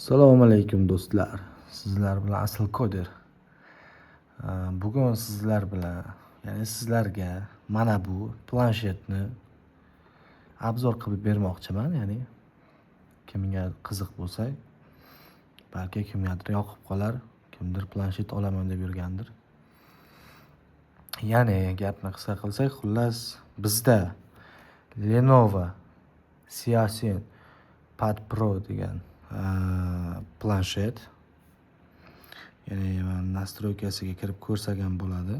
Assalomu alaykum do'stlar. Sizlar bilan Asl Koder. Bugun sizlar bilan, sizlarga mana bu planshetni obzor qilib bermoqchiman. Kimga qiziq bo'lsa, balki kimgadir yoqib qolar, kimdir planshet olaman deb yurgandir. Gapni qisqa qilsak, xullas bizda Lenovo Xiaomi Pad Pro degan planshet. Nastroykasiga kirib ko'rsak ham bo'ladi.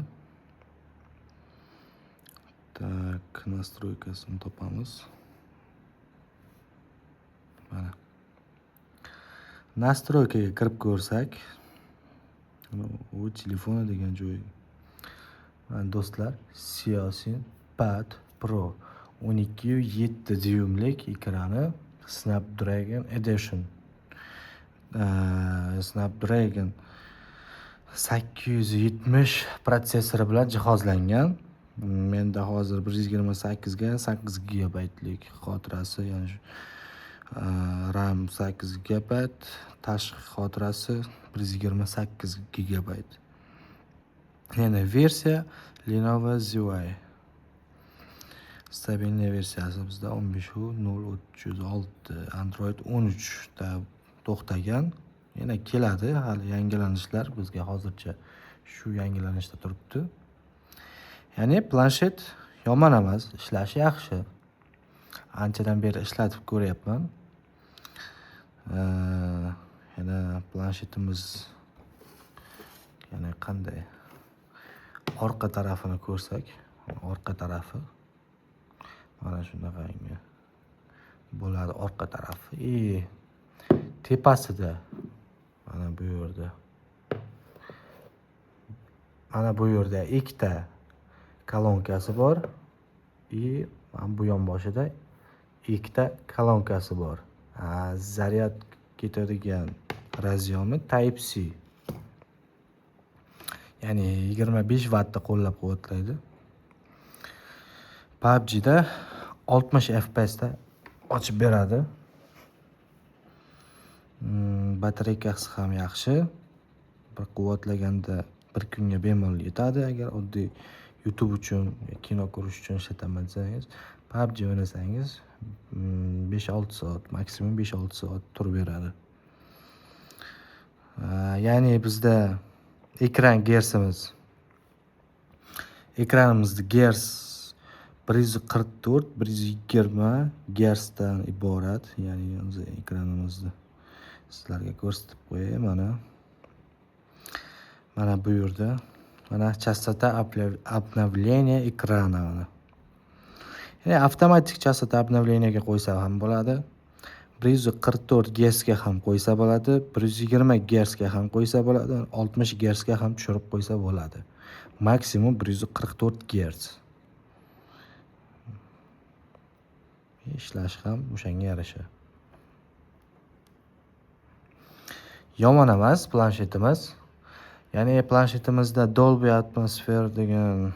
Nastroykasini topamiz. Mana. Nastroykaga kirib ko'rsak, u telefoni degan joy. Mana do'stlar, Xiaomi Pad Pro 12.7 dyuymlik ekrani, Snapdragon Edition. Snapdragon 870 protsessori bilan jihozlangan. Menda hozir 128 ga 8 gigabaytlik xotirasi, RAM 8 gigabayt, tashqi xotirasi 128 gigabayt. Versiya Lenovo ZUI. Stabilniy versiyasi bizda 15.0.306, Android 13 da to'xtagan. Keladi, hali yangilanishlar bizga hozircha shu yangilanishda turibdi. Planshet yomon emas, ishlashi yaxshi. Anchadan beri ishlatib ko'ryapman. Planshetimiz qanday? Orqa tarafini ko'rsak, orqa tarafi mana shunaqa bo'ladi. Orqa tarafi tepasida mana bu yerda ikkita kolonkasi bor. Bu yonboshida ikkita kolonkasi bor. Zaryad ketadigan razyomi Type-C. 25 vattni qo'llab-quvvatlaydi. PUBG'da 60 FPS da ochib beradi. Batareykasi ham yaxshi. Bir quvvatlaganda bir kunga bemalol yetadi. Agar oddiy YouTube uchun, kino ko'rish uchun ishlataman desangiz, PUBG o'ynasangiz 5-6 soat, maksimum 5-6 soat turib beradi. Bizda ekran gersimiz. Ekranimizda gers 144-120 gersdan iborat. Ekranimizni sizlarga ko'rsatib qo'yay. Mana bu yerda частота обновления ekrani. Avtomatik частота обновлениyaga qo'ysa ham bo'ladi. 144 Hz ga ham qo'ysa bo'ladi, 120 Hz ga ham qo'ysa bo'ladi, 60 Hz ga ham tushirib qo'ysa bo'ladi. Maksimum 144 Hz. Ishlash ham o'shanga yarasha. Yomon emas planshetimiz. Planshetimizda Dolby Atmosphere degan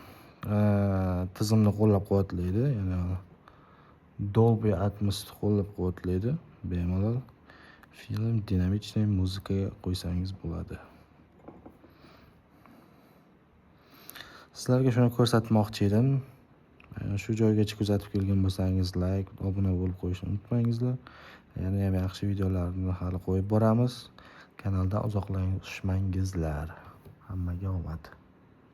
tizimni qo'llab-quvvatlaydi. Dolby Atmosni qo'llab-quvvatlaydi. Bemalol film, dinamichniy muzikaga qo'ysangiz bo'ladi. Sizlarga shuni ko'rsatmoqchi edim. Shu joygacha kuzatib kelgan bo'lsangiz, like, obuna bo'lib qo'yishni unutmangizlar. Ham yaxshi videolarni hali qo'yib boramiz. Kanaldan uzoqlashmangizlar. Hammaga omad.